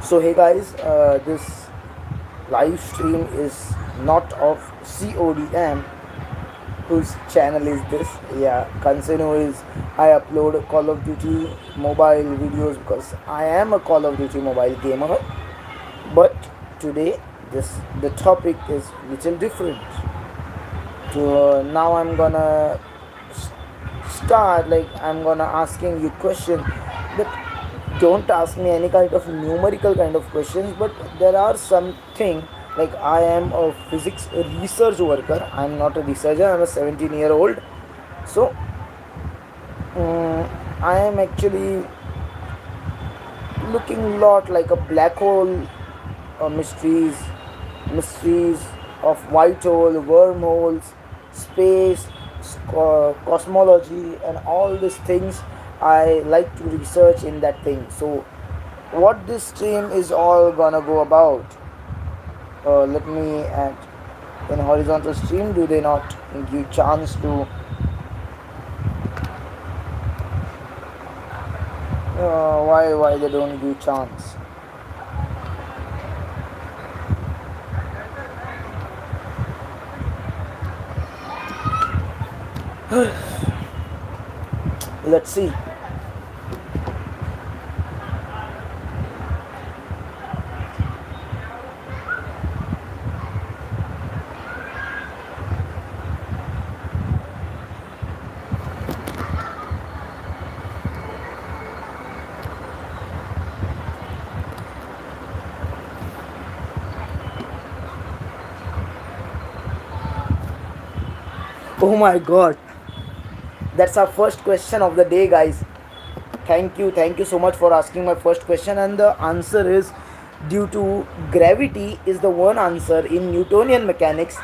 So hey guys, this live stream is not of CODM. Whose channel is this? Yeah, Consino is. I upload Call of Duty mobile videos because I am a Call of Duty mobile gamer. But today, the topic is little different. Now I'm gonna start like I'm gonna asking you question, but don't ask me any kind of numerical kind of questions, but there are something like I am a physics research worker. I'm not a researcher. I'm a 17-year-old. So I am actually looking lot like a black hole, mysteries of white hole, wormholes, space, cosmology, and all these things. I like to research in that thing. So what this stream is all gonna go about? Let me add in horizontal stream. Do they not give chance to? Why they don't give chance? Let's see. Oh my god, that's our first question of the day, guys. Thank you so much for asking my first question. And the answer is due to gravity is the one answer in Newtonian mechanics.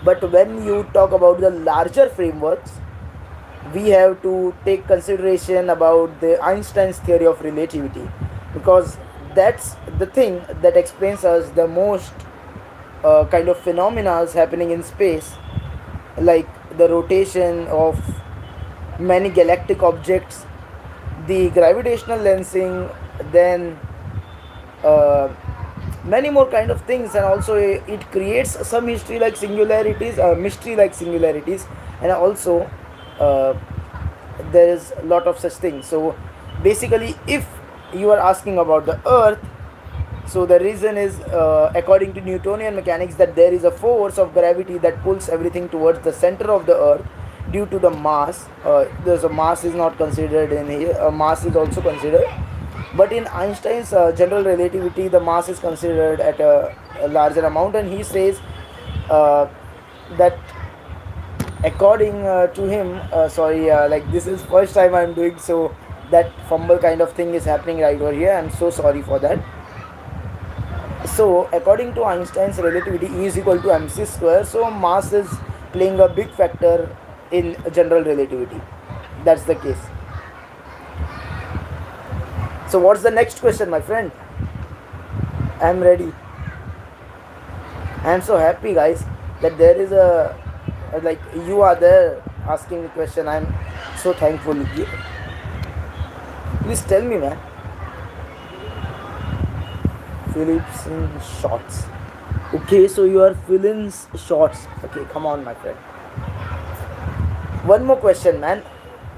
But when you talk about the larger frameworks, we have to take consideration about the Einstein's theory of relativity, because that's the thing that explains us the most kind of phenomena happening in space, like the rotation of many galactic objects, the gravitational lensing, then uh, many more kind of things. And also it creates some mystery like singularities. And also uh, there is a lot of such things. So basically, if you are asking about the earth, so the reason is, according to Newtonian mechanics, that there is a force of gravity that pulls everything towards the center of the earth due to the mass. There's a mass is not considered in here. Mass is also considered, but in Einstein's general relativity, the mass is considered at a larger amount. And he says uh, that according to him, sorry, like this is first time I'm doing, so that fumble kind of thing is happening right over here. I'm so sorry for that. So according to Einstein's relativity, E is equal to mc square. So mass is playing a big factor in general relativity. That's the case. So what's the next question, my friend? I'm ready. I'm so happy, guys, that there is a like you are there asking the question. I'm so thankful. Please tell me, man. Phillips in shots. Okay, so you are filling shots. Okay, come on, my friend. One more question, man.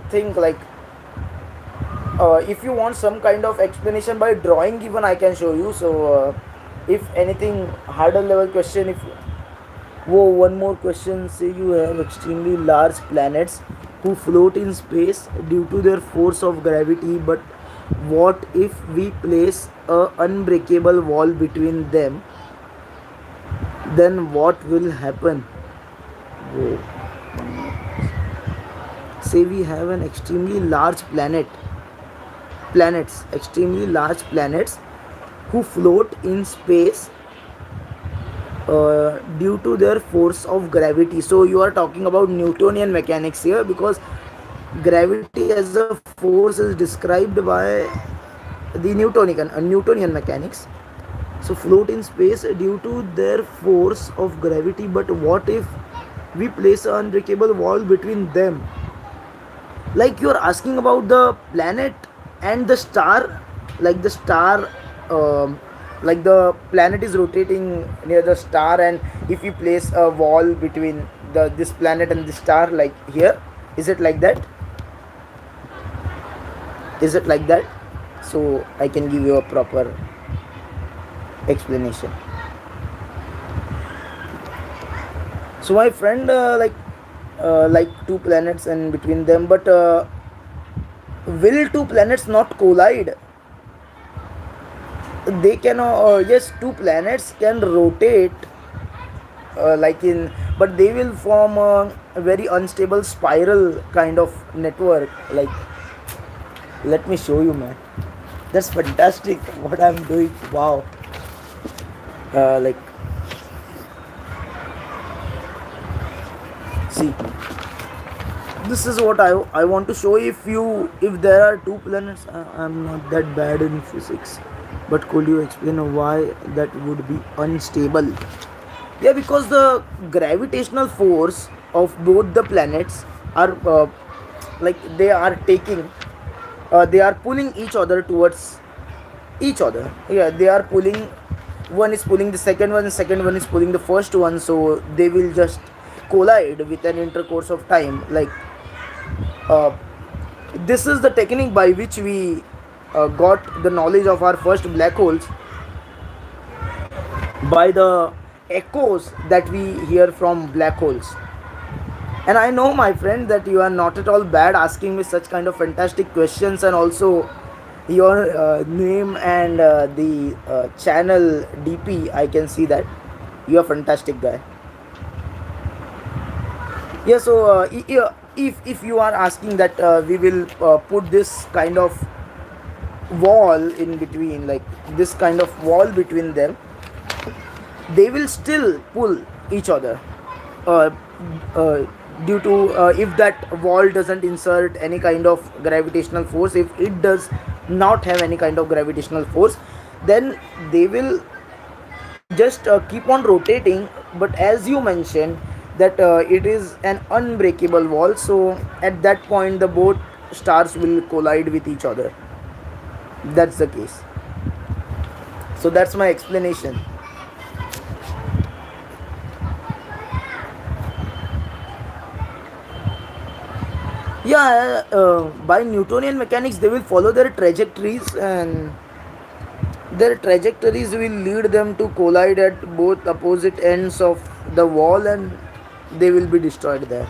Think like, if you want some kind of explanation by drawing, even I can show you. So if anything harder level question, if whoa, one more question. Say you have extremely large planets who float in space due to their force of gravity, but what if we place a unbreakable wall between them? Then what will happen? Whoa. Say we have an extremely large planets who float in space due to their force of gravity. So you are talking about Newtonian mechanics here, because gravity as a force is described by the Newtonian mechanics. So float in space due to their force of gravity, but what if we place an unbreakable wall between them? Like you're asking about the planet and the star, like the star, um, like the planet is rotating near the star, and if we place a wall between the this planet and the star, like here, is it like that? Is it like that? So I can give you a proper explanation. So my friend, like two planets and between them, but will two planets not collide? They can, yes, two planets can rotate, like in, but they will form a very unstable spiral kind of network. Like, let me show you, man. That's fantastic what I'm doing. Wow. Like, see, this is what I want to show. If there are two planets, I'm not that bad in physics, but could you explain why that would be unstable? Yeah, because the gravitational force of both the planets are, like they are taking, they are pulling each other towards each other. Yeah, they are pulling, one is pulling the second one, the second one is pulling the first one, so they will just collide with an intercourse of time. Like, uh, this is the technique by which we got the knowledge of our first black holes, by the echoes that we hear from black holes. And I know, my friend, that you are not at all bad asking me such kind of fantastic questions, and also your name and the channel DP, I can see that you are a fantastic guy. Yeah, so if you are asking that we will put this kind of wall in between, like this kind of wall between them, they will still pull each other, uh, uh, due to, if that wall doesn't insert any kind of gravitational force, if it does not have any kind of gravitational force, then they will just keep on rotating. But as you mentioned that it is an unbreakable wall, so at that point the both stars will collide with each other. That's the case. So that's my explanation. Yeah, by Newtonian mechanics they will follow their trajectories, and their trajectories will lead them to collide at both opposite ends of the wall, and they will be destroyed there.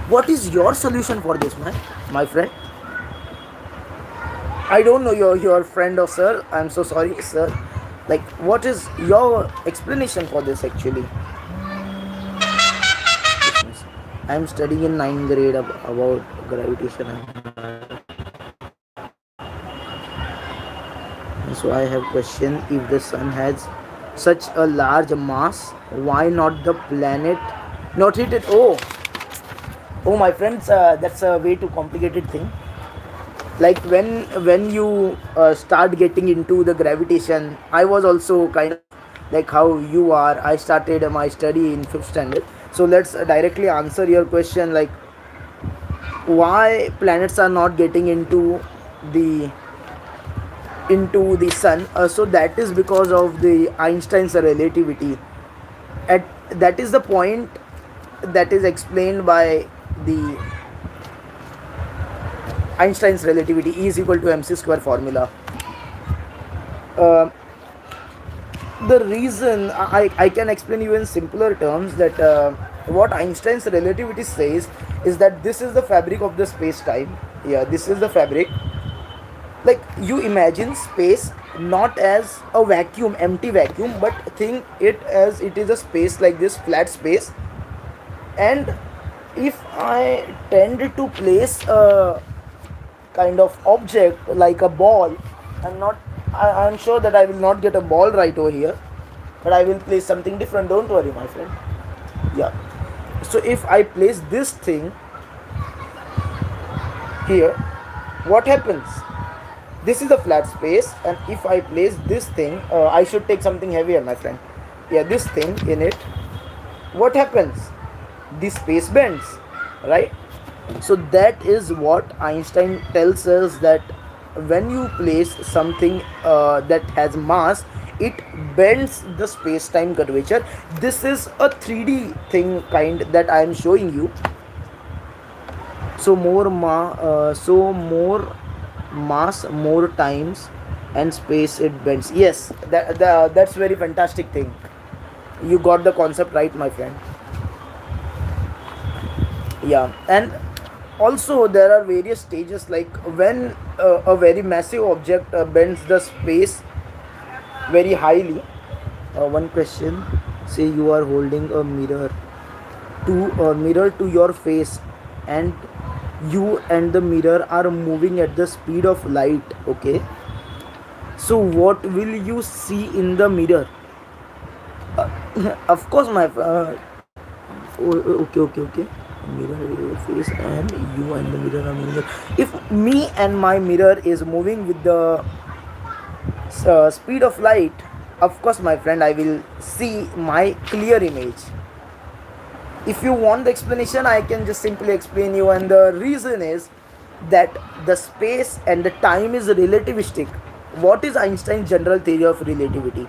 What is your solution for this, man, my friend? I don't know your friend or sir. I'm so sorry, sir. Like, what is your explanation for this actually? I'm studying in ninth grade about gravitation. So I have question: if the sun has such a large mass, why not the planet not hit it? Oh, my friends, that's a way too complicated thing. Like, when you start getting into the gravitation, I was also kind of like how you are. I started my study in fifth standard. So let's directly answer your question, like why planets are not getting the the sun. So that is because of the Einstein's relativity. At that is the point that is explained by the Einstein's relativity, E is equal to mc square formula. uh, the reason I can explain you in simpler terms, that what Einstein's relativity says is that this is the fabric of the space time. Yeah, this is the fabric. Like, you imagine space not as a vacuum, empty vacuum, but think it as it is a space like this, flat space. And if I tend to place a kind of object like a ball, I'm sure that I will not get a ball right over here, but I will place something different. Don't worry, my friend. Yeah, so if I place this thing here, what happens? This is a flat space, and if I place this thing, I should take something heavier, my friend. Yeah, this thing in it, what happens? This space bends, right? So that is what Einstein tells us, that when you place something that has mass, it bends the space-time curvature. This is a 3D thing kind that I am showing you. So more mass, more times, and space it bends. Yes, that's very fantastic thing. You got the concept right, my friend. Yeah. And also there are various stages, like when a very massive object bends the space very highly. One question, say you are holding a mirror to your face, and you and the mirror are moving at the speed of light. Okay, so what will you see in the mirror? Of course, okay. Mirror your face, and you and the mirror are moving. If me and my mirror is moving with the speed of light, of course, my friend, I will see my clear image. If you want the explanation, I can just simply explain you. And the reason is that the space and the time is relativistic. What is Einstein's general theory of relativity?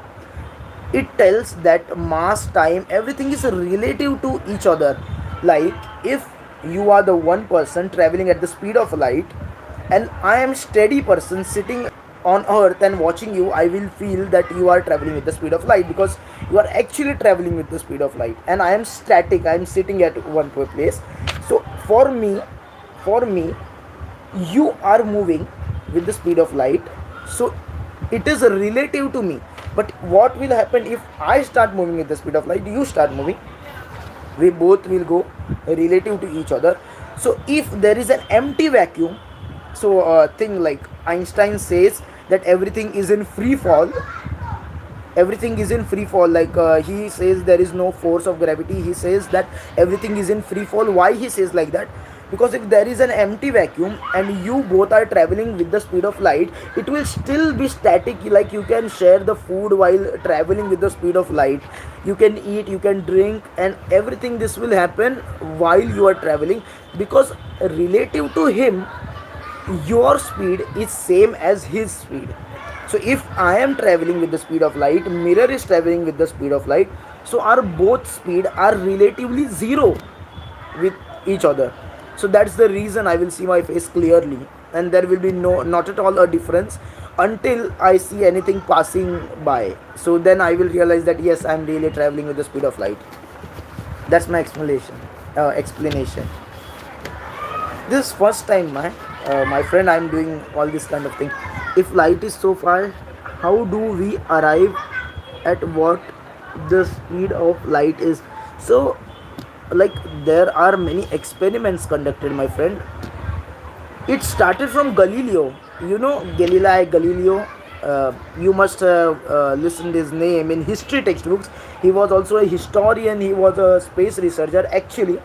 It tells that mass, time, everything is relative to each other. Like if you are the one person traveling at the speed of light, and I am steady person sitting on earth and watching you, I will feel that you are traveling with the speed of light, because you are actually traveling with the speed of light, and I am static, I am sitting at one place. So for me you are moving with the speed of light, so it is relative to me. But what will happen if I start moving with the speed of light, you start moving, we both will go relative to each other. So if there is an empty vacuum, so thing like Einstein says that everything is in free fall, like he says there is no force of gravity, he says that everything is in free fall. Why he says like that? Because if there is an empty vacuum and you both are traveling with the speed of light, it will still be static. Like you can share the food while traveling with the speed of light, you can eat, you can drink, and everything this will happen while you are traveling, because relative to him your speed is same as his speed. So if I am traveling with the speed of light, mirror is traveling with the speed of light, so our both speed are relatively zero with each other. So that's the reason I will see my face clearly, and there will be not at all a difference until I see anything passing by. So then I will realize that yes, I'm really traveling with the speed of light. That's my explanation. This first time, my friend, I'm doing all this kind of thing. If light is so far, how do we arrive at what the speed of light is? So like there are many experiments conducted, my friend. It started from Galileo. You know Galileo. You must have listened his name in history textbooks. He was also a historian, he was a space researcher. Actually,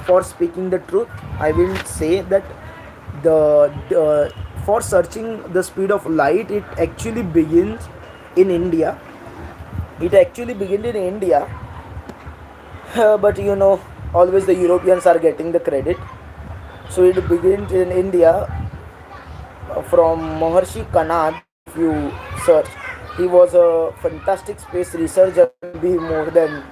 for speaking the truth, I will say that the for searching the speed of light, it actually begins in India. It actually began in India, but always the Europeans are getting the credit. So it begins in India, from Maharshi Kanad. If you search, he was a fantastic space researcher, maybe more than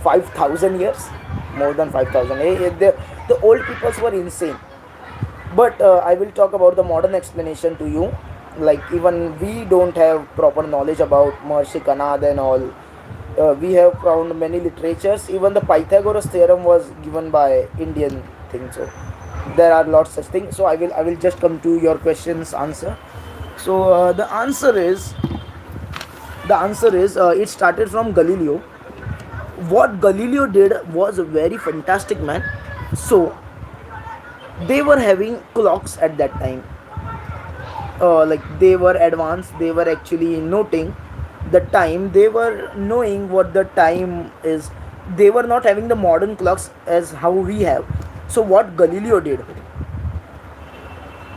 5,000 years, more than 5,000. The old peoples were insane. But I will talk about the modern explanation to you. Like even we don't have proper knowledge about Maharshi Kanad and all. We have found many literatures. Even the Pythagoras theorem was given by Indian thing. So there are lots such things. So I will just come to your questions answer. So the answer is it started from Galileo. What Galileo did was very fantastic, man. So they were having clocks at that time. Like they were advanced, they were actually noting the time, they were knowing what the time is. They were not having the modern clocks as how we have. So what Galileo did,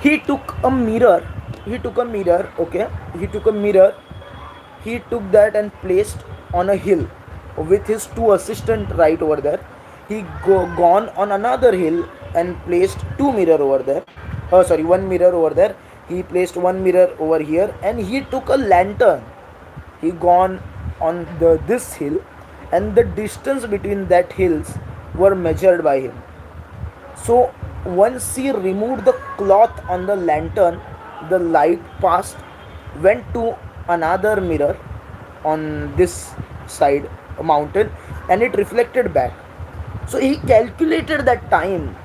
he took a mirror. Okay, he took a mirror. He took that and placed on a hill with his two assistant right over there. He gone on another hill and placed two mirror over there. Oh, sorry, one mirror over there. He placed one mirror over here, and he took a lantern. He gone on the this hill, and the distance between that hills were measured by him. So once he removed the cloth on the lantern, the light passed, went to another mirror on this side mountain, and it reflected back. So he calculated that time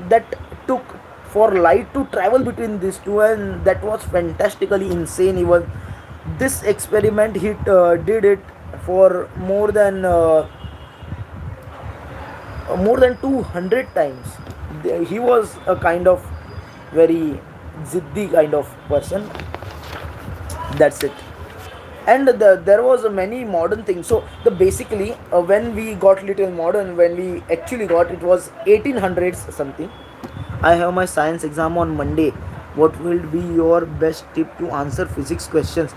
that took for light to travel between these two, and that was fantastically insane. Even this experiment, he did it for more than 200 times. He was a kind of very ziddi kind of person. That's it. And there was a many modern things. So the basically when we got little modern, when we actually got, it was 1800s something. I have my science exam on Monday. What will be your best tip to answer physics questions?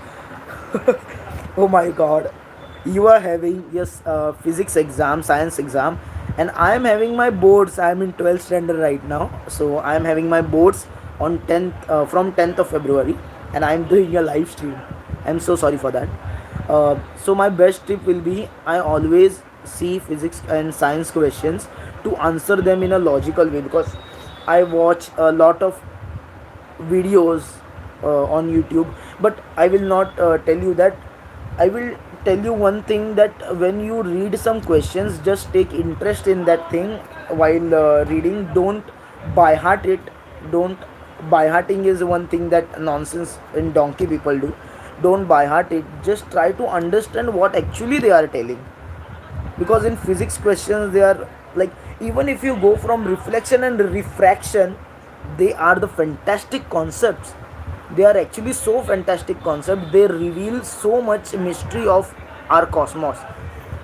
Oh my god, you are having, yes, physics exam, science exam, and I am having my boards. I am in 12th standard right now, so I am having my boards on 10th, from 10th of February, and I am doing a live stream. I am so sorry for that. So my best tip will be, I always see physics and science questions to answer them in a logical way, because I watch a lot of videos on YouTube. But I will not tell you that. I will tell you one thing, that when you read some questions, just take interest in that thing while reading. Don't by heart it. Don't by hearting is one thing that nonsense in donkey people do. Don't by heart it. Just try to understand what actually they are telling, because in physics questions they are like, even if you go from reflection and refraction, they are the fantastic concepts. They are actually so fantastic concepts. They reveal so much mystery of our cosmos.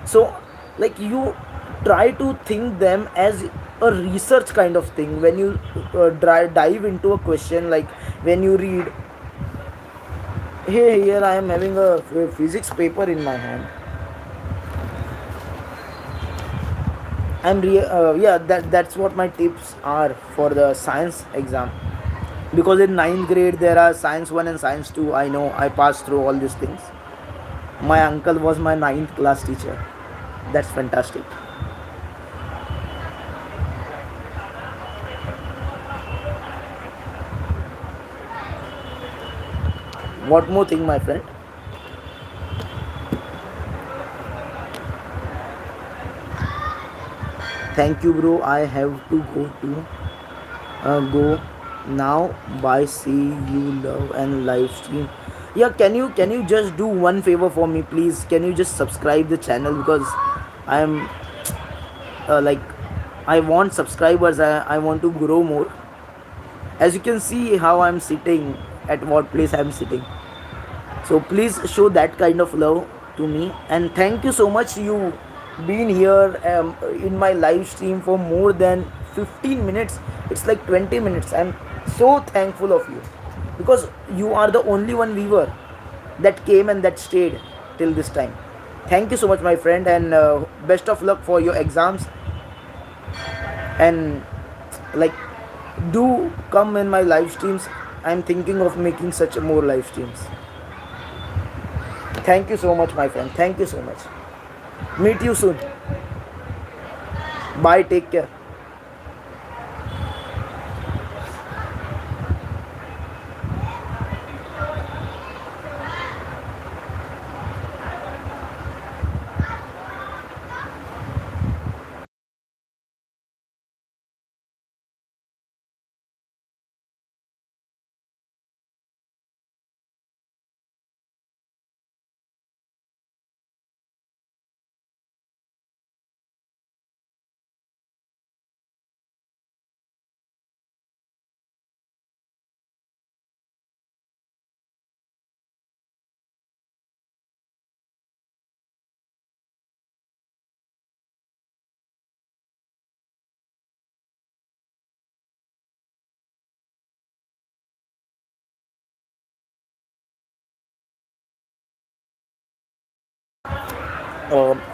So like, you try to think them as a research kind of thing when you dive into a question. Like when you read, hey, here I am having a physics paper in my hand. Yeah, that's what my tips are for the science exam. Because in ninth grade there are science 1 and science 2. I know, I passed through all these things. My uncle was my ninth class teacher. That's fantastic. What more thing, my friend? Thank you, bro. I have to go now. Bye. See you, love, and live stream. Yeah, can you just do one favor for me, please? Can you just subscribe the channel, because I am like, I want subscribers. I want to grow more. As you can see how I'm sitting, at what place I'm sitting. So please show that kind of love to me, and thank you so much. You been here in my live stream for more than 15 minutes. It's like 20 minutes. I'm so thankful of you, because you are the only one viewer that came and that stayed till this time. Thank you so much, my friend, and best of luck for your exams. And like, do come in my live streams. I'm thinking of making such more live streams. Thank you so much, my friend. Thank you so much. Meet you soon. Bye. Take care.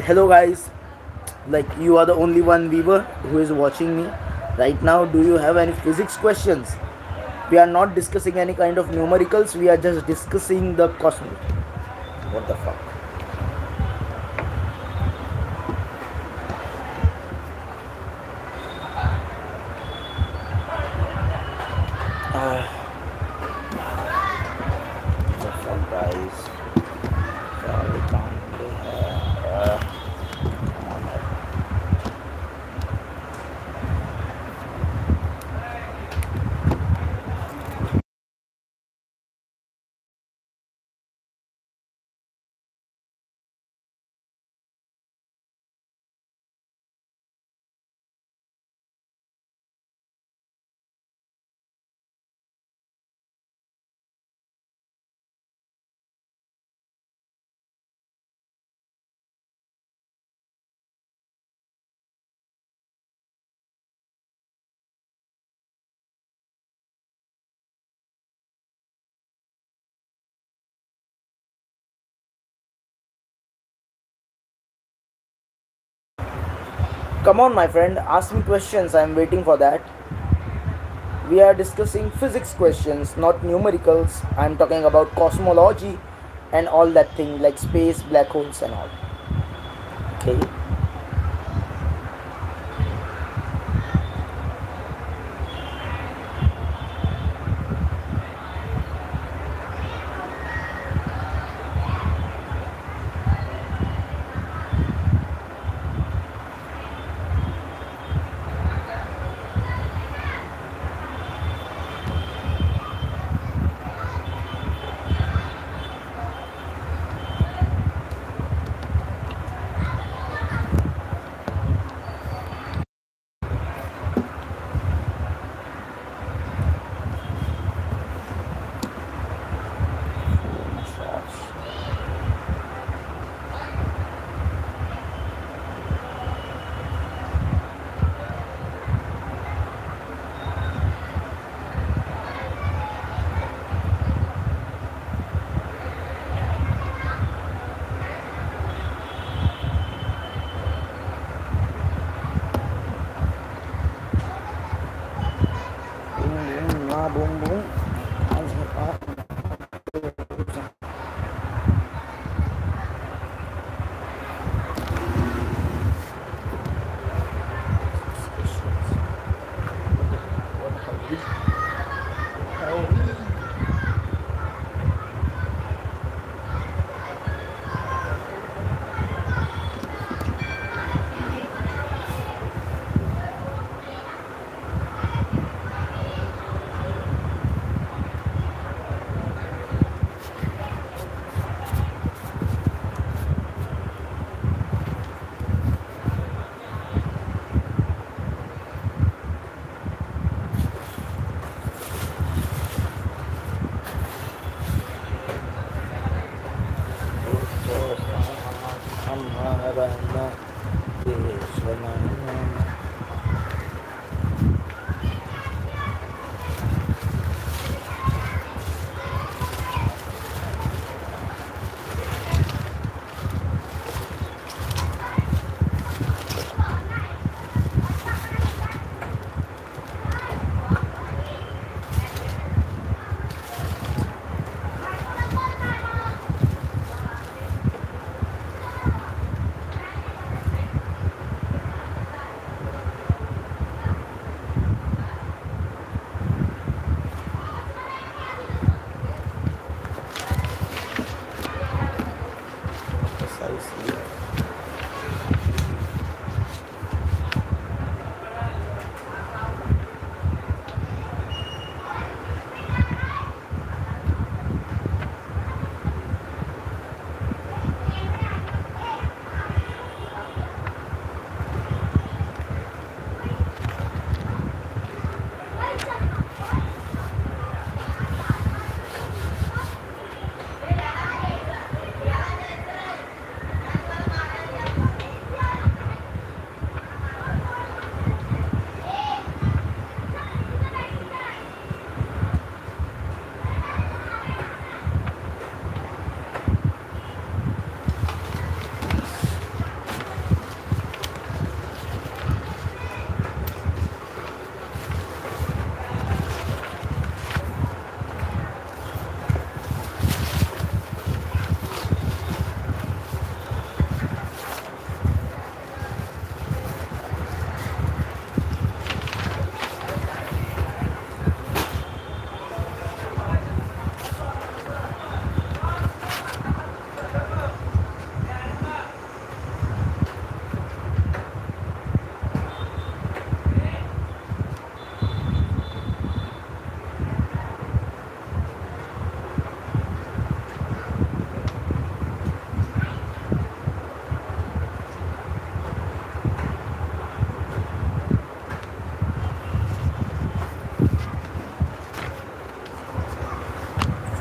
Hello, guys. Like, you are the only one viewer who is watching me Right now, do you have any physics questions? We are not discussing any kind of numericals, we are just discussing the cosmos. What the fuck? Ah, what the fuck, guys? Sorry, can't do that. Come on, man. Come on, my friend, ask me questions. I'm waiting for that. We are discussing physics questions, not numericals. I'm talking about cosmology and all that thing like space, black holes, and all. Okay.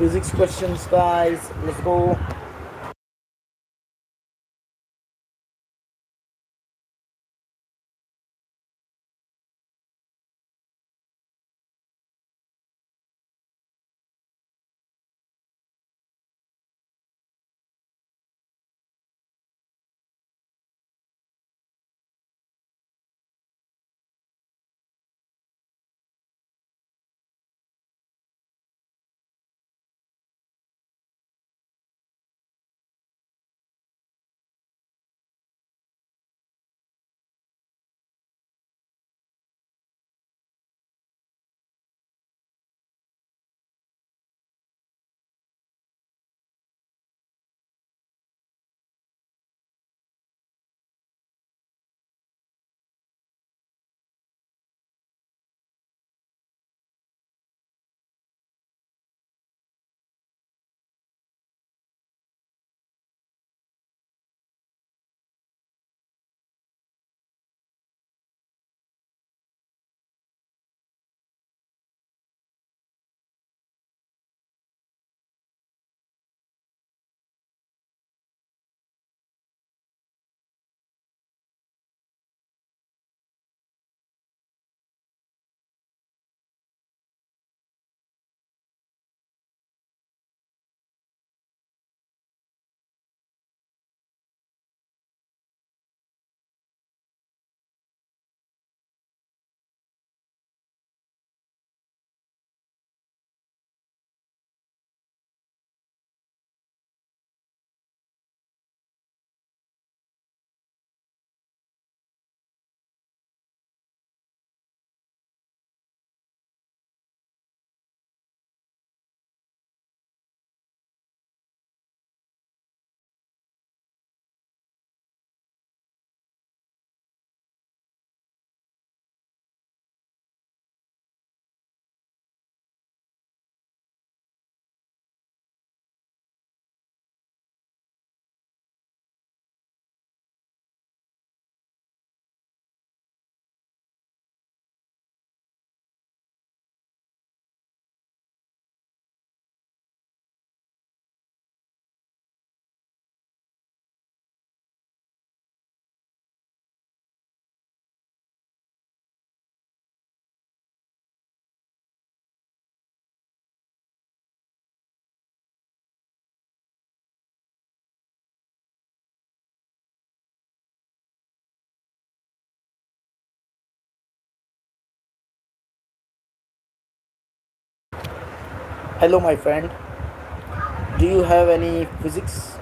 physics questions, guys. Let's go. Hello, my friend. Do you have any physics?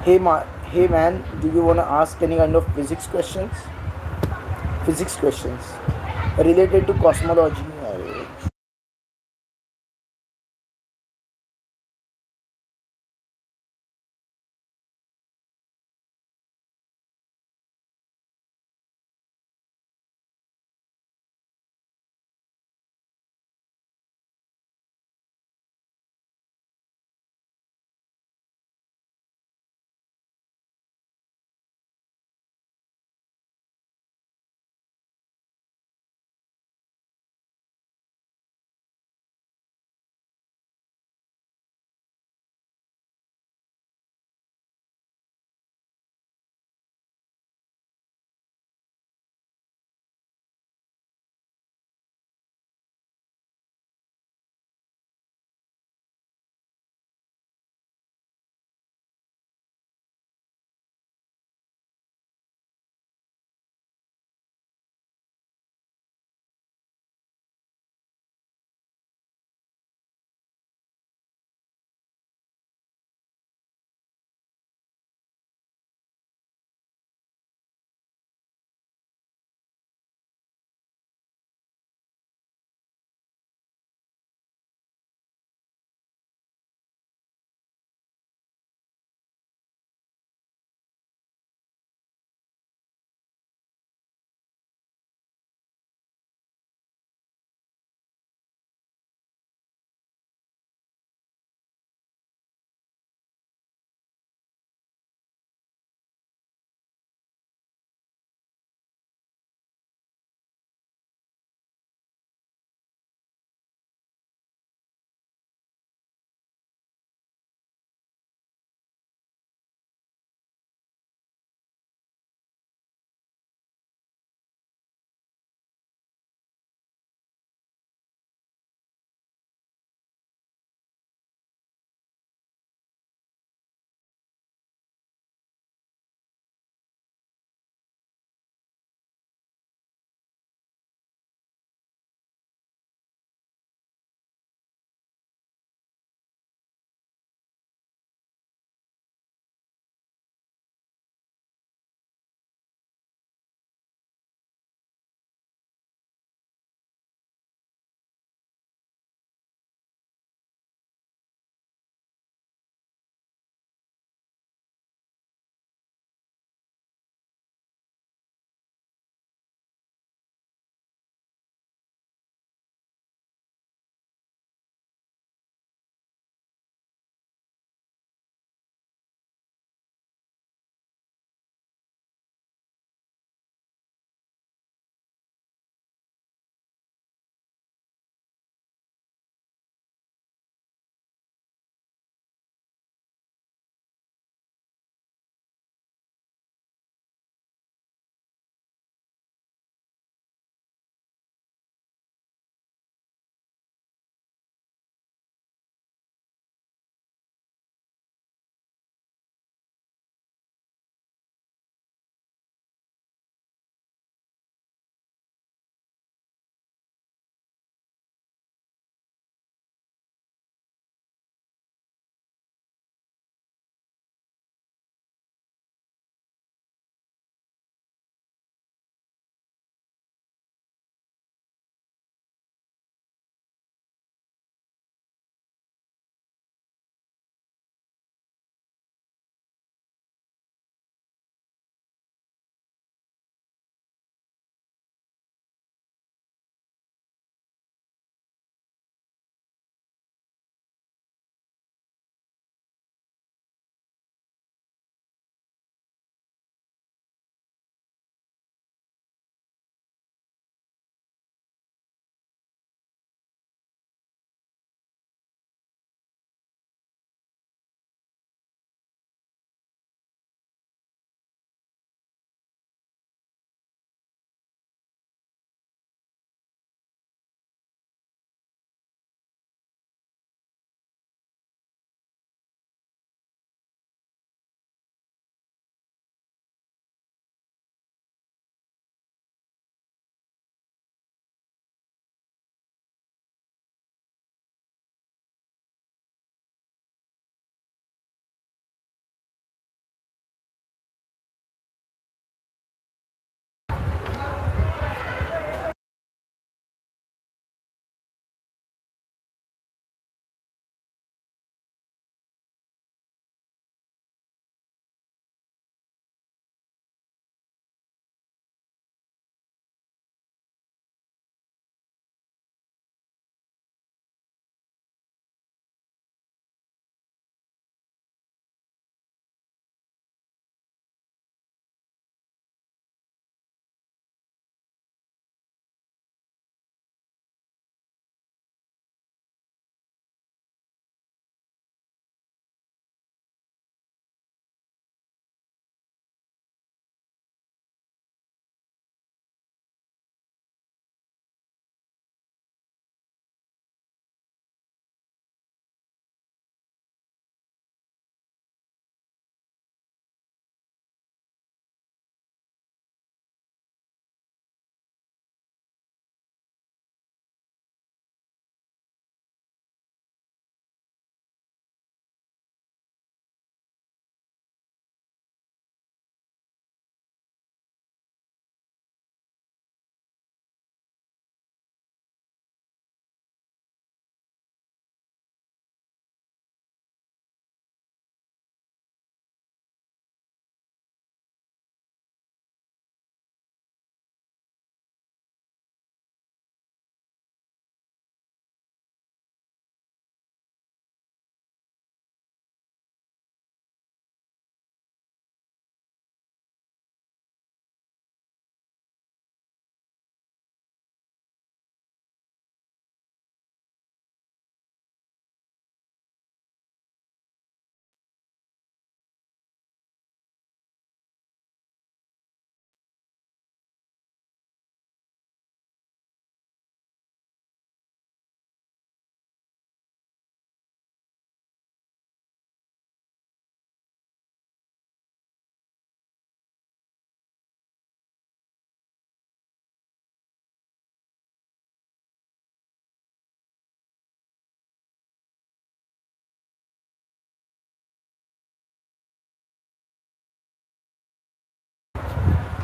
Hey man, do you wanna ask any kind of physics questions? Physics questions related to cosmology.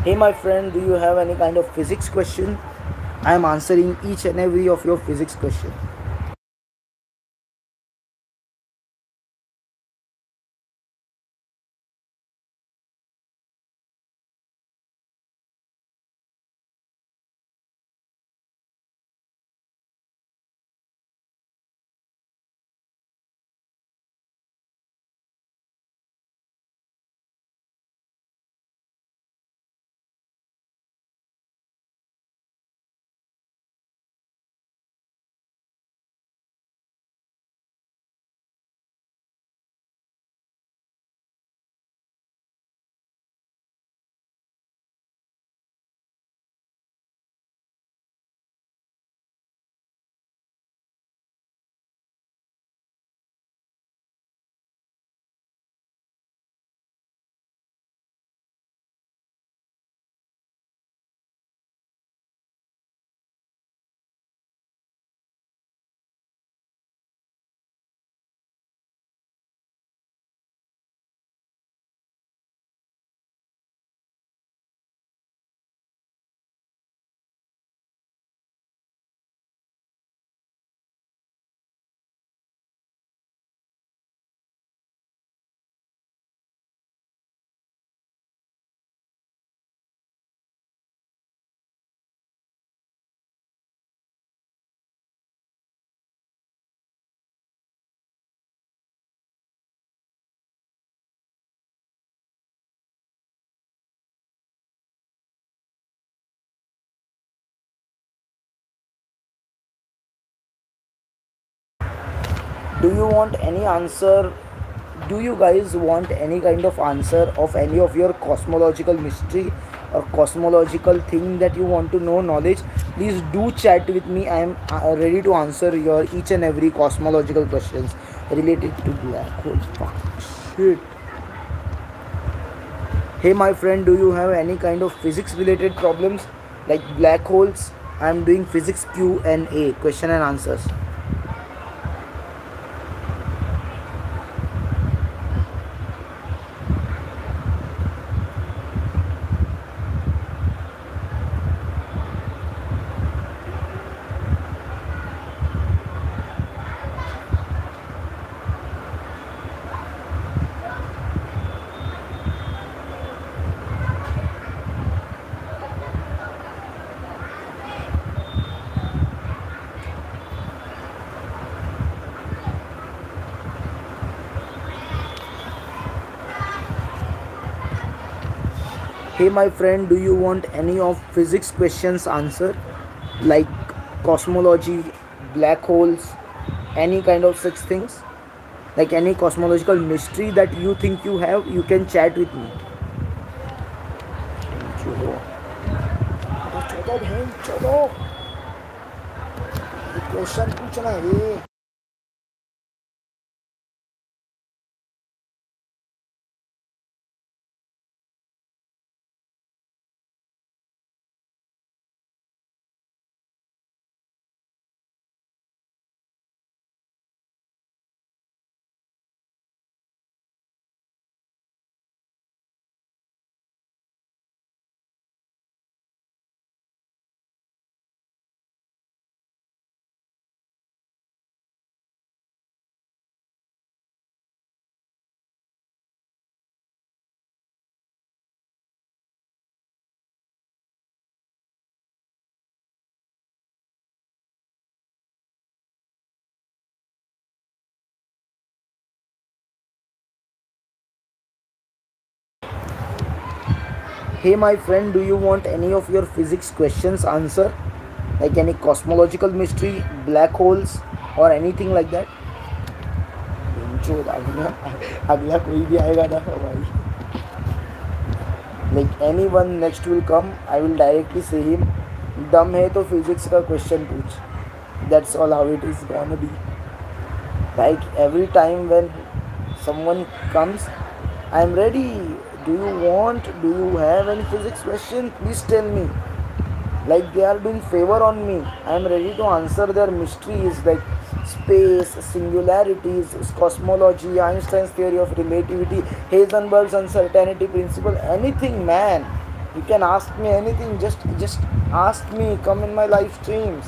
Hey my friend, do you have any kind of physics question? I am answering each and every of your physics question. Do you want any answer? Do you guys want any kind of answer of any of your cosmological mystery or cosmological thing that you want to know knowledge? Please do chat with me. I am ready to answer your each and every cosmological questions related to black holes. Fuck, shit. Hey my friend, do you have any kind of physics related problems like black holes? I am doing physics Q&A, question and answers. Hey my friend, do you want any of physics questions answered? Like cosmology, black holes, any kind of such things? Like any cosmological mystery that you think you have, you can chat with me. चलो चलो बहन चलो question पूछना है रे. Hey my friend, do you want any of your physics questions answered? Like any cosmological mystery, black holes, or anything like that? जो अगला अगला कोई भी आएगा ना भाई. Like anyone next will come, I will directly say him. दम है तो फिजिक्स का क्वेश्चन पूछ. That's all how it is gonna be. Like every time when someone comes, I'm ready. Do you want? Do you have any physics question? Please tell me. Like they are doing favor on me. I am ready to answer their mysteries like space, singularities, cosmology, Einstein's theory of relativity, Heisenberg's uncertainty principle, anything, man. You can ask me anything. Just ask me. Come in my live streams.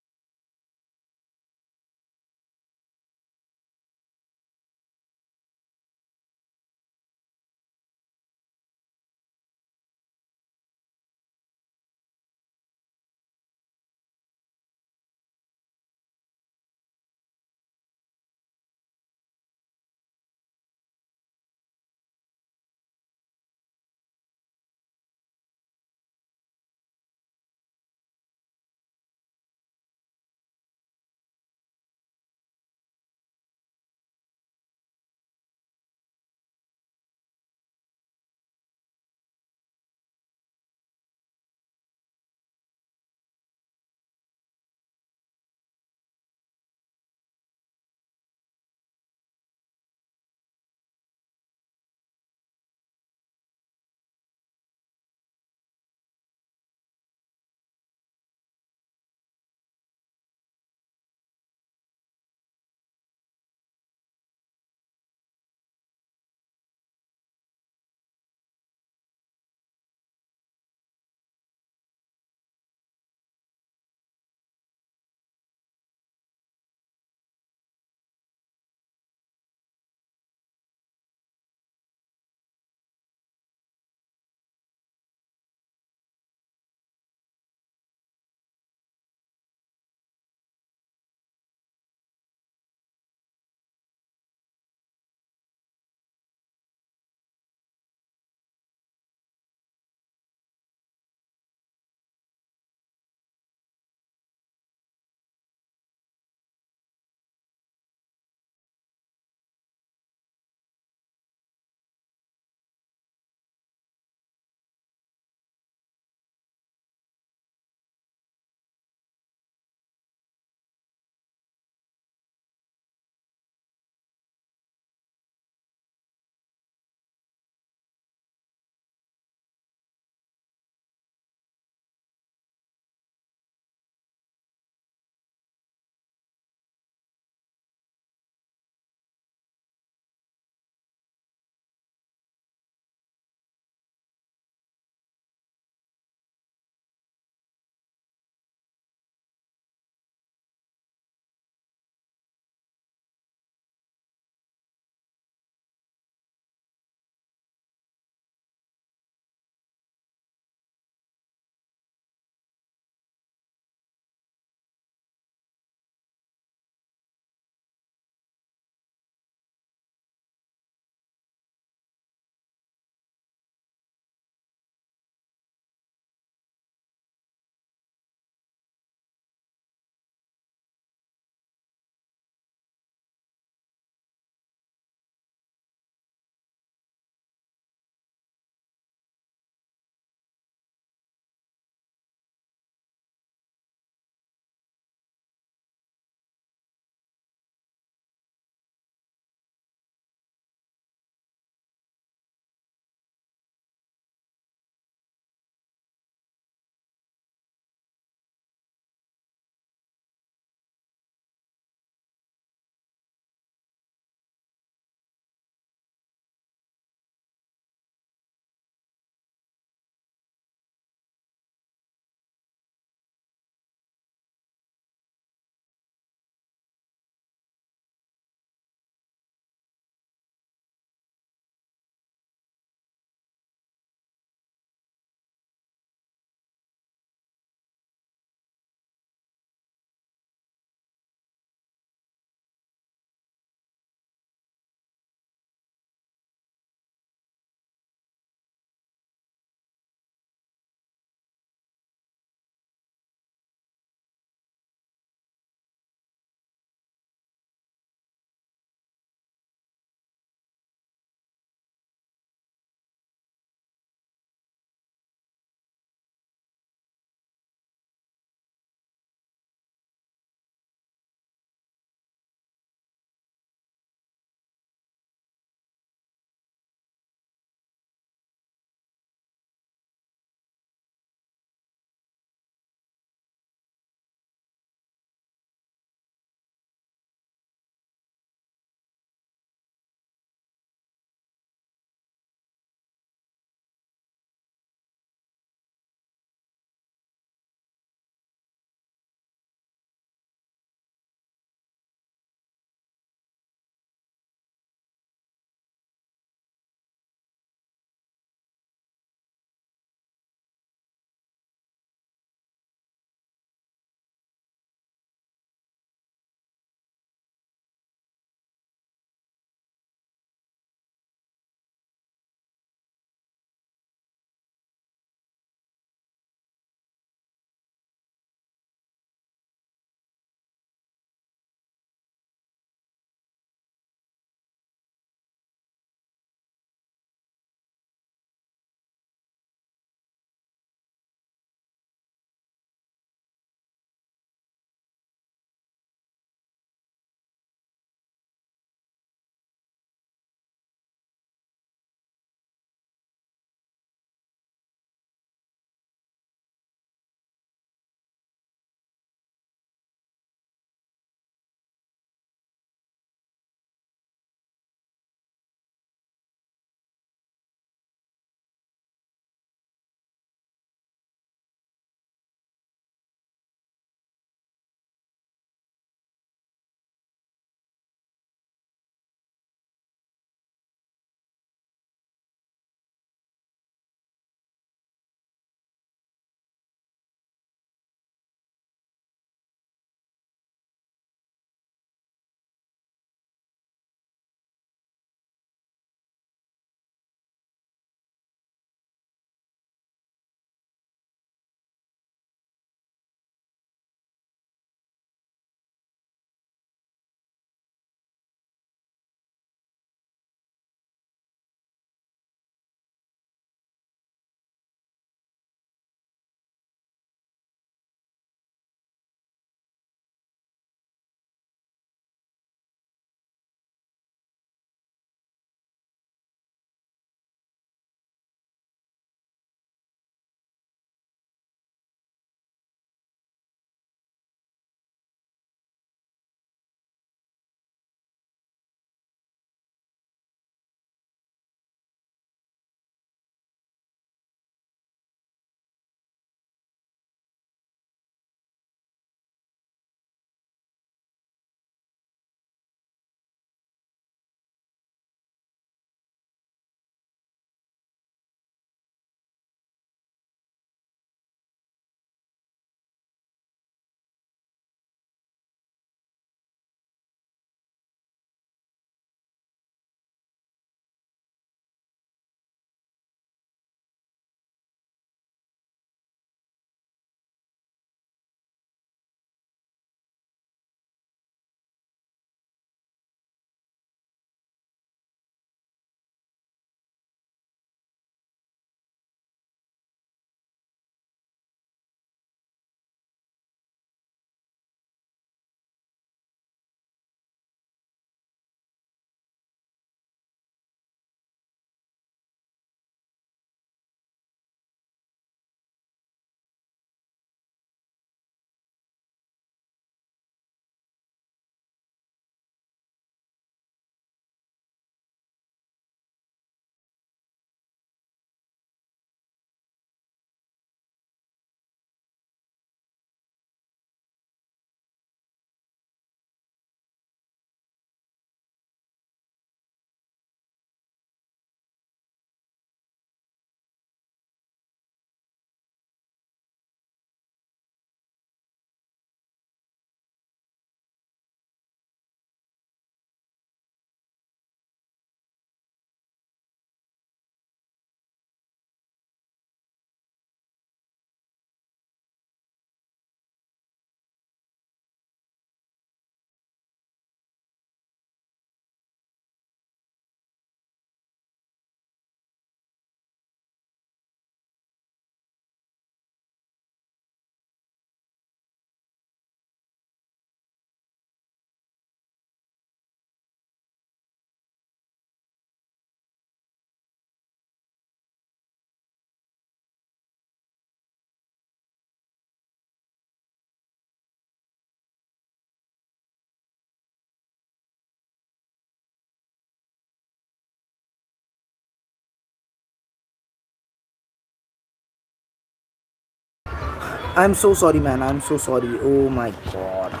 I'm so sorry, man. I'm so sorry. Oh my god.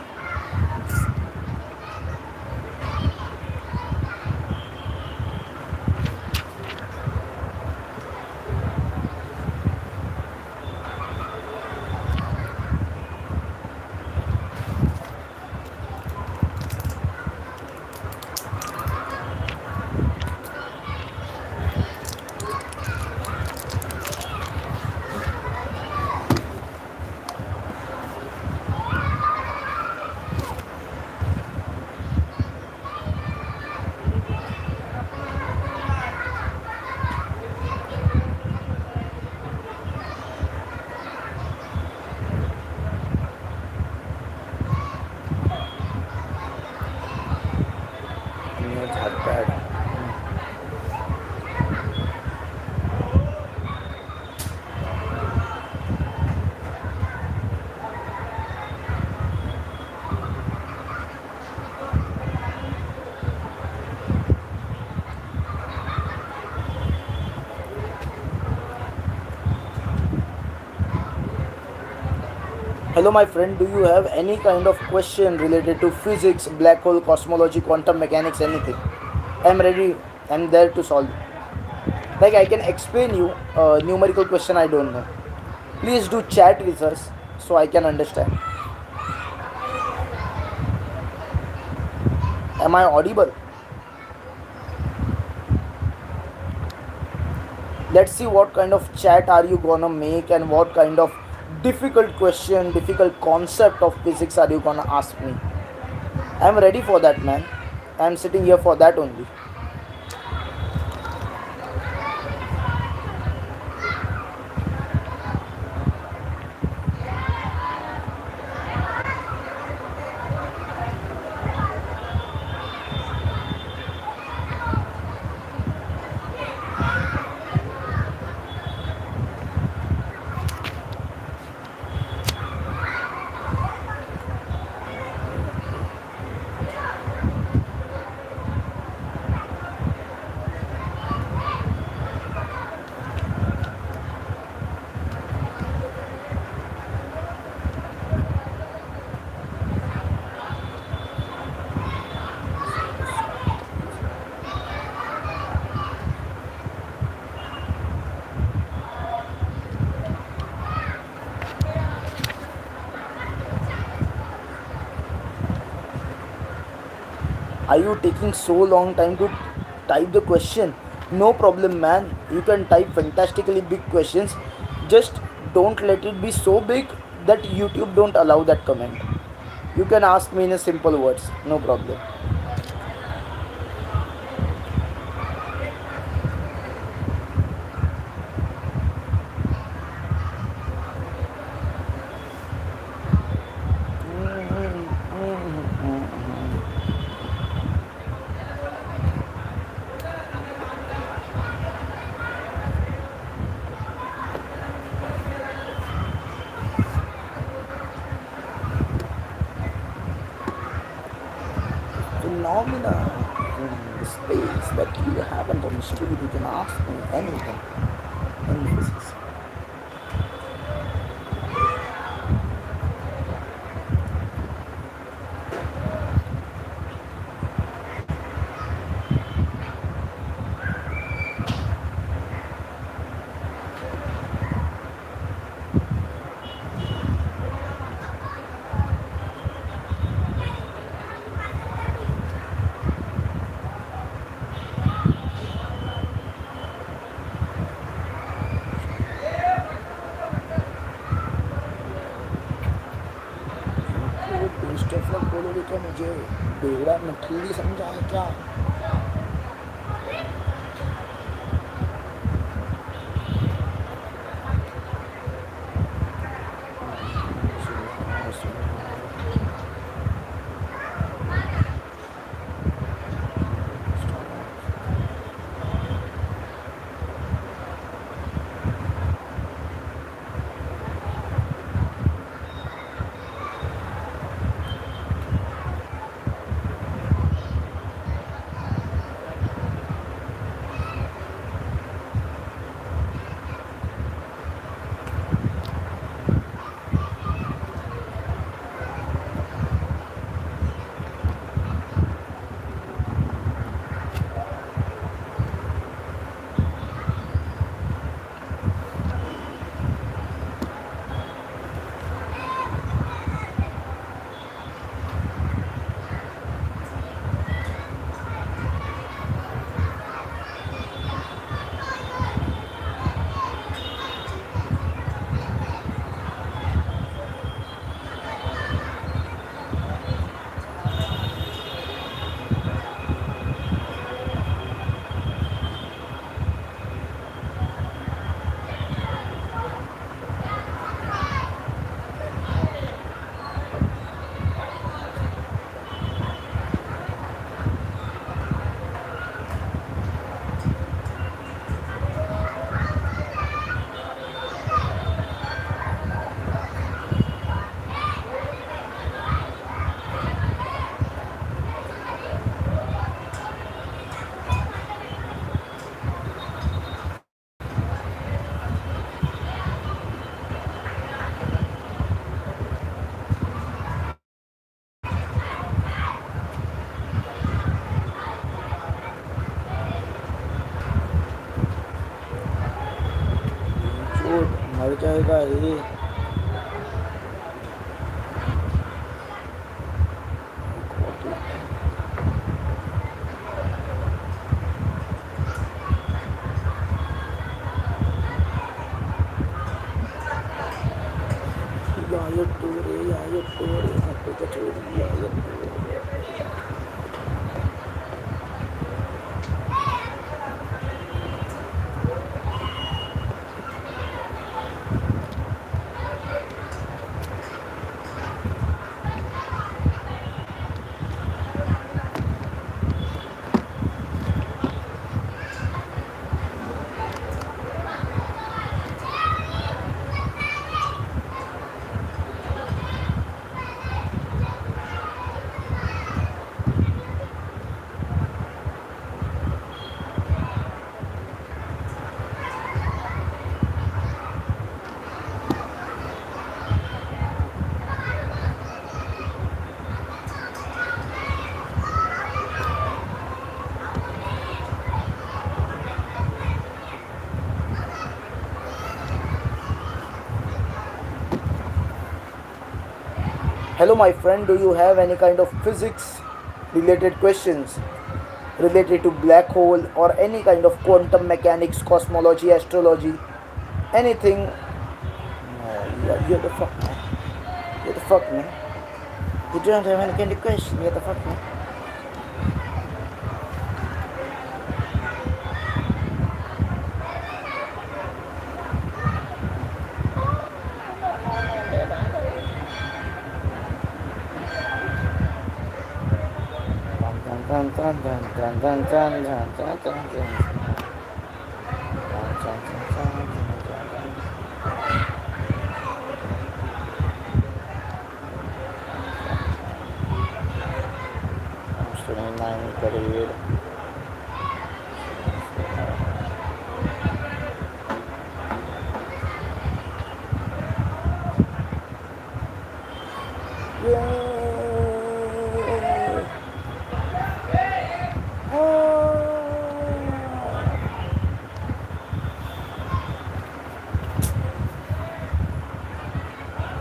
Near Jharkhand. Hello, my friend. Do you have any kind of question related to physics, black hole, cosmology, quantum mechanics, anything? I'm ready. I'm there to solve. Like I can explain you a numerical question I don't know. Please do chat with us so I can understand. Am I audible? Let's see what kind of chat are you gonna make and what kind of difficult question, difficult concept of physics are you gonna ask me. I'm ready for that, man. I'm sitting here for that only. Are you taking so long time to type the question? No problem, man. You can type fantastically big questions. Just don't let it be so big that YouTube don't allow that comment. You can ask me in a simple words. No problem. Phenomena in the space that you haven't understood. You can ask me anything in physics. वो best of luck बोलोगे क्या मुझे? बेवड़ा नठल्ली समझा है क्या? हो जाएगा ये. Hello, my friend. Do you have any kind of physics related questions related to black hole or any kind of quantum mechanics, cosmology, astrology, anything? No, you're the fuck, man. You're the fuck, man. You don't have any kind of question. You're the fuck, man. Dun, dun, dun, dun, dun, dun, dun, dun, dun, dun. करिए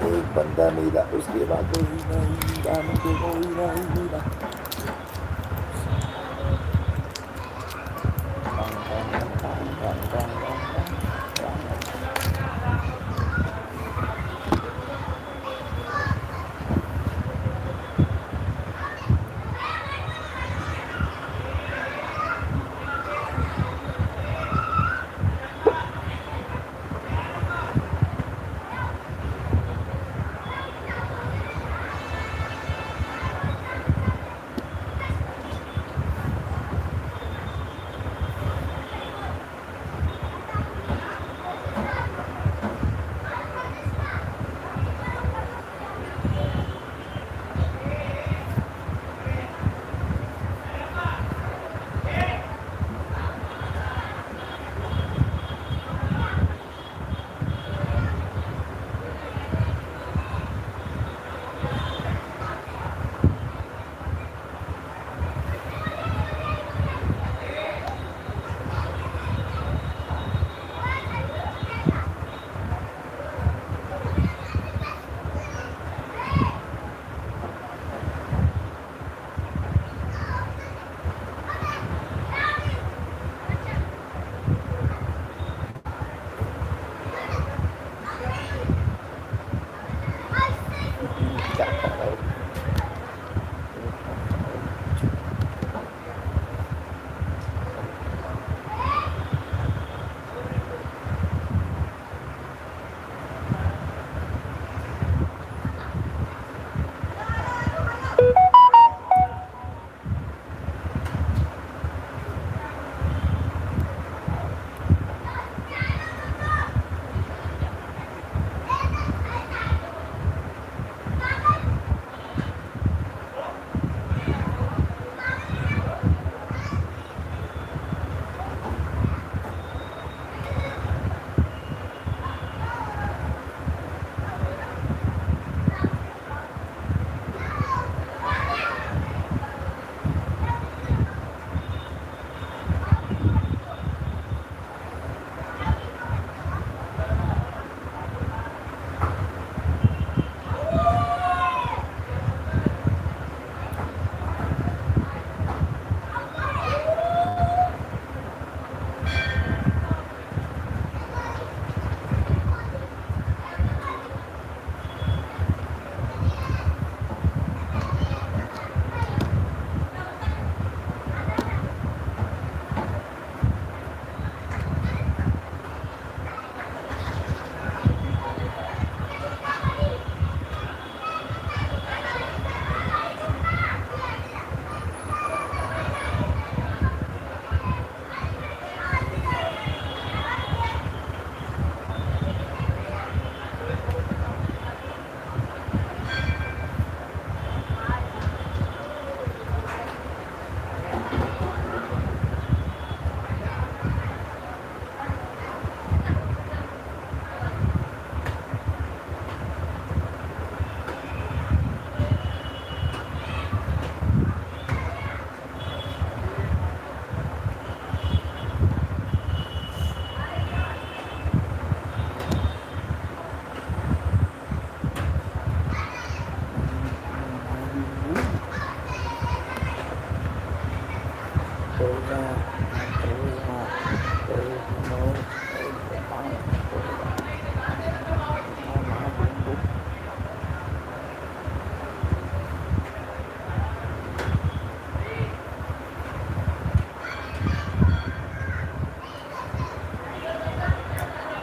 एक बंदा मिला उसके बाद कोई नहीं मिला मुझे कोई नहीं मिला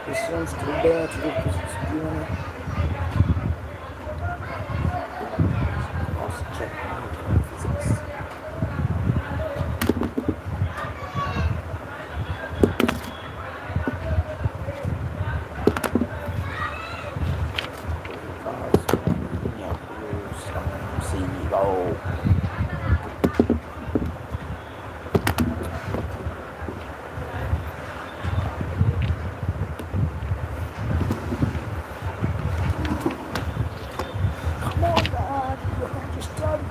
Christian Stolberg çocuk piyano. Cross check physics. See go. Come on, God, you have to stop.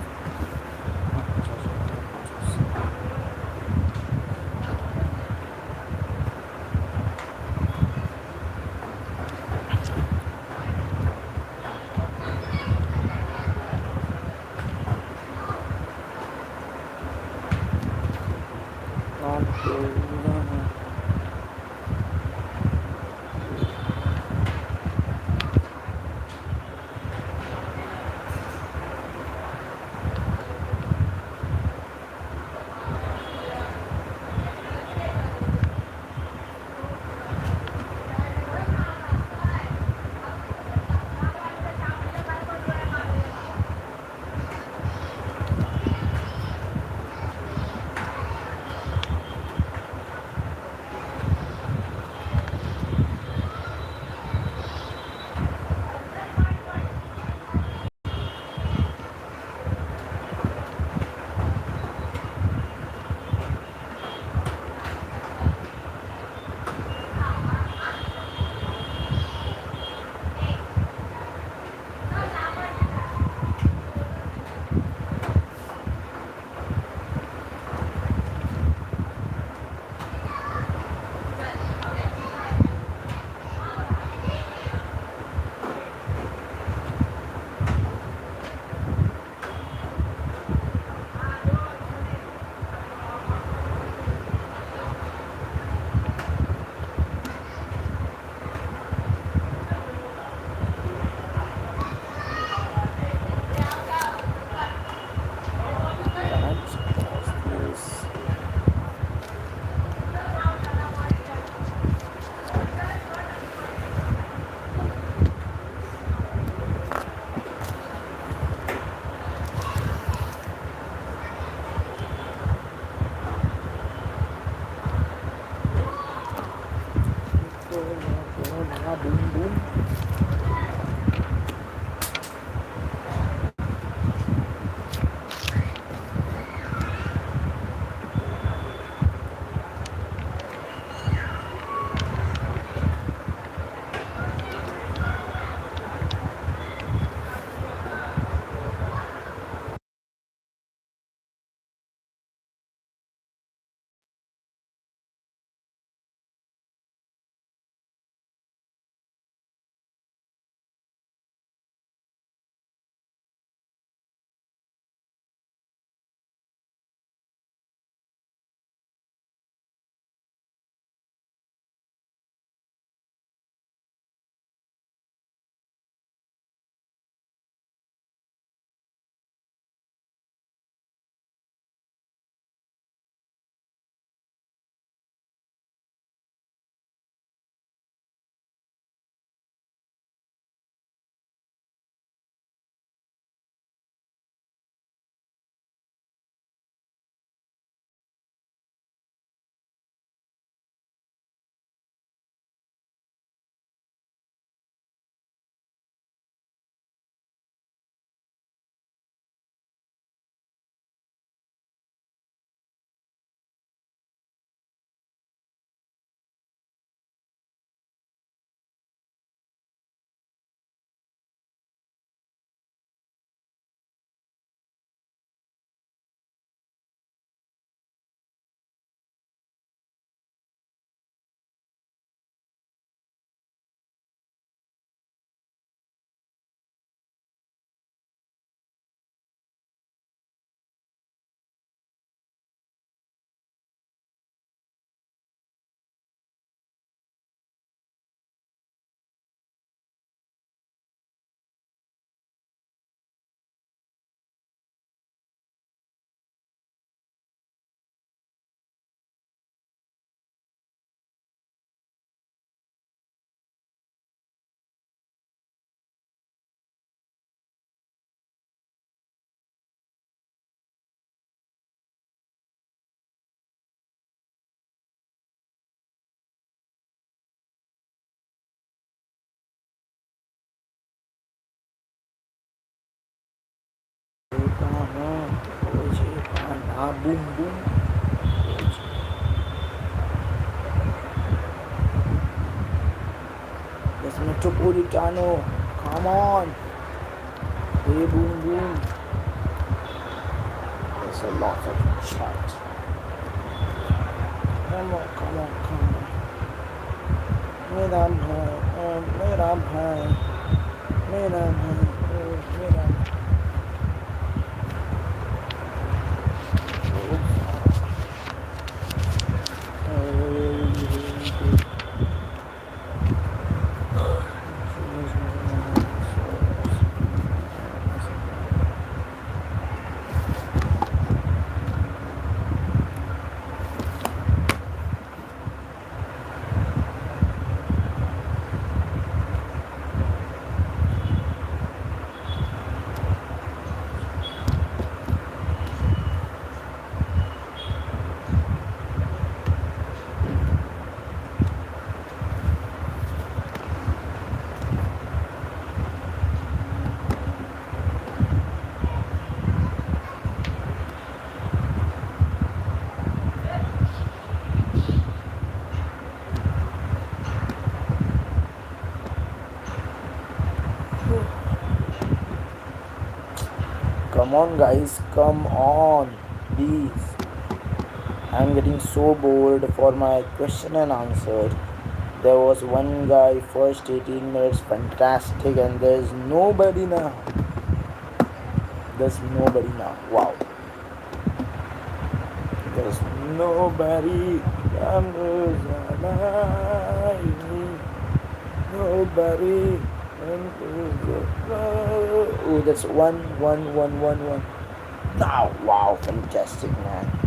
Ah, boom, boom. That's Metropolitano. Come on. Hey, boom, boom. There's a lot of chat. Come on, come on, come on. मेरा भाई, मेरा भाई, मेरा भाई, मेरा Come on, guys, come on, please. I'm getting so bored for my question and answer. There was one guy, first 18 minutes, fantastic, and there's nobody now. There's nobody now. Wow. There's nobody. Nobody. Oh, that's one. Now, wow, fantastic, man.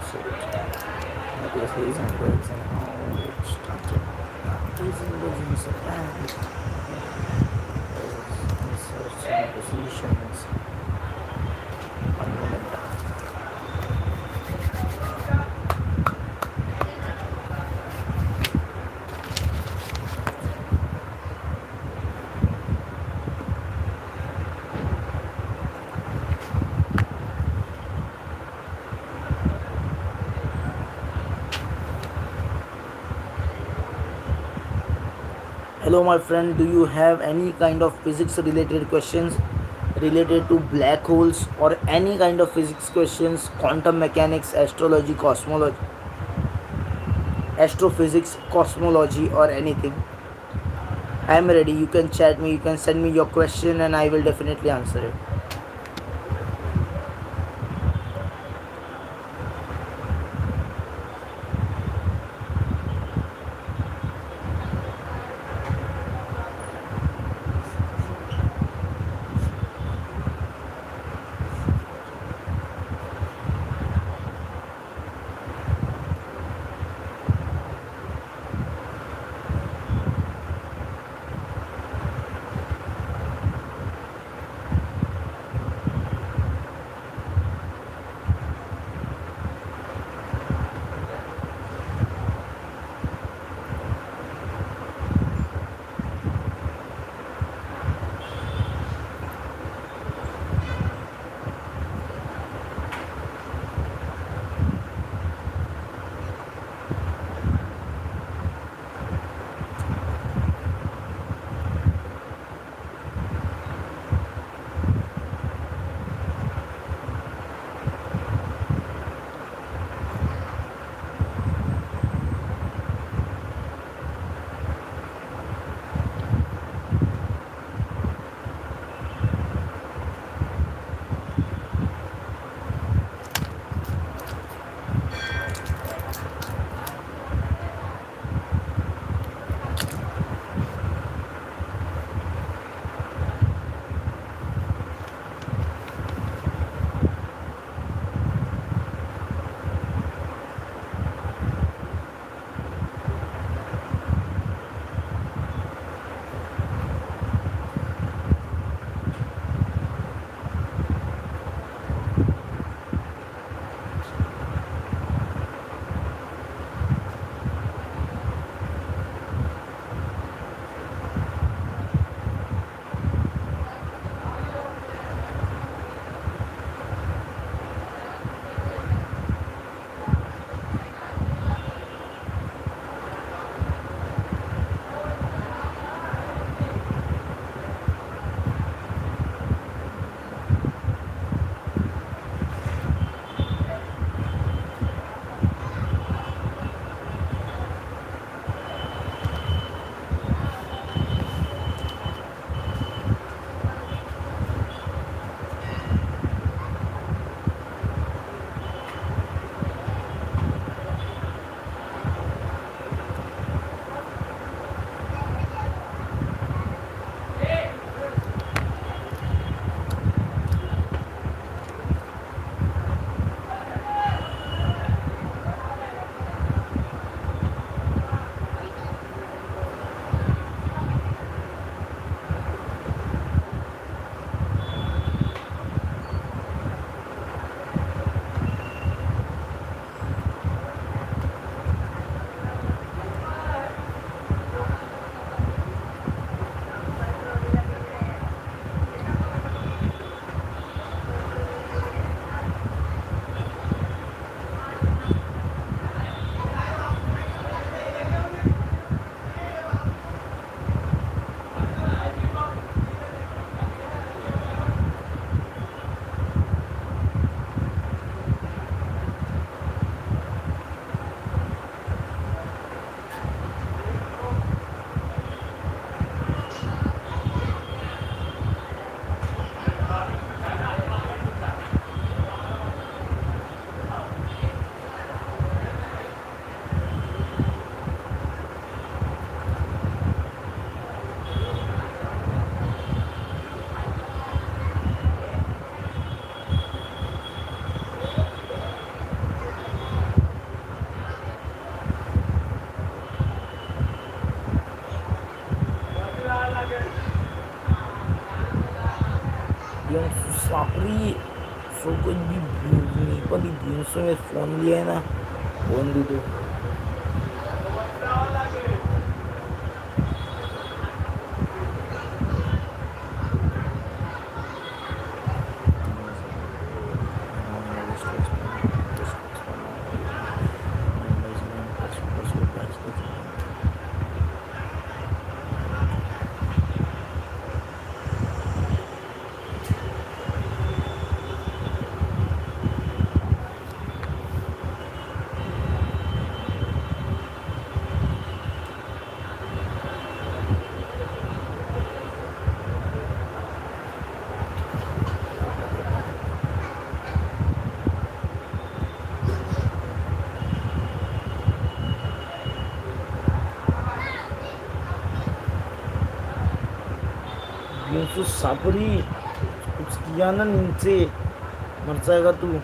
So, what is Heisenberg's and how it started? Heisenberg's is a band. Research and positions. One moment. Hello, my friend. Do you have any kind of physics related questions related to black holes or any kind of physics questions, quantum mechanics, astrology, cosmology, astrophysics, cosmology, or anything? I am ready. You can chat me, you can send me your question, and I will definitely answer it. भी सो कुछ भी मेरे को भी बींसों में phone लिया है ना, फ़ोन भी तो बींसो सापरी कुछ किया ना नीचे, मर जाएगा तू।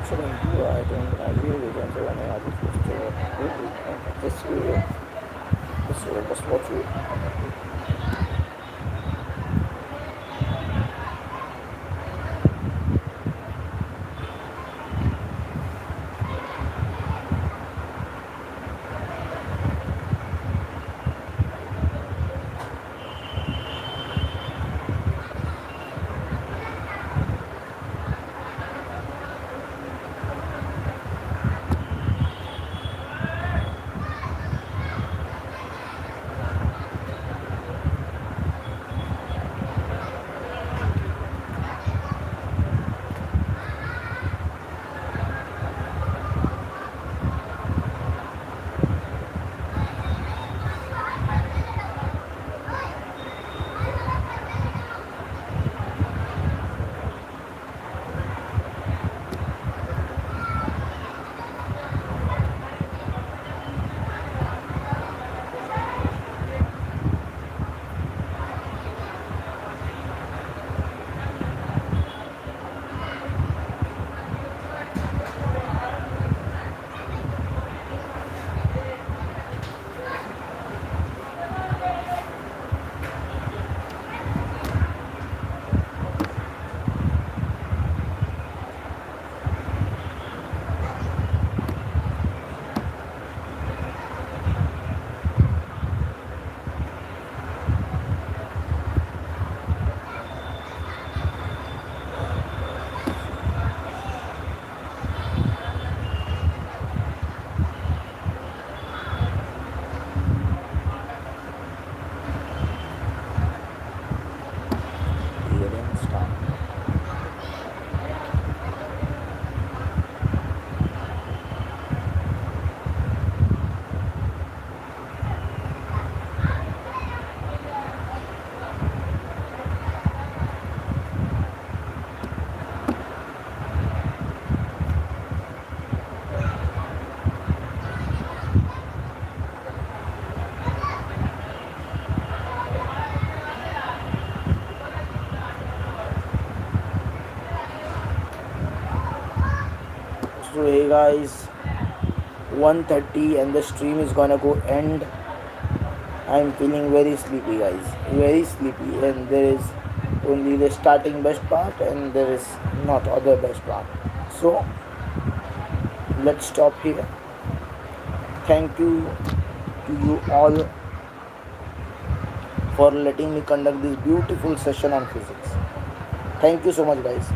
Excellent. I think I really enjoy when I just this this what you. Hearing start. So hey guys, 1:30 and the stream is gonna go end. I'm feeling very sleepy guys, very sleepy, and there is only the starting best part and there is not other best part. So let's stop here. Thank you to you all for letting me conduct this beautiful session on physics. Thank you so much guys.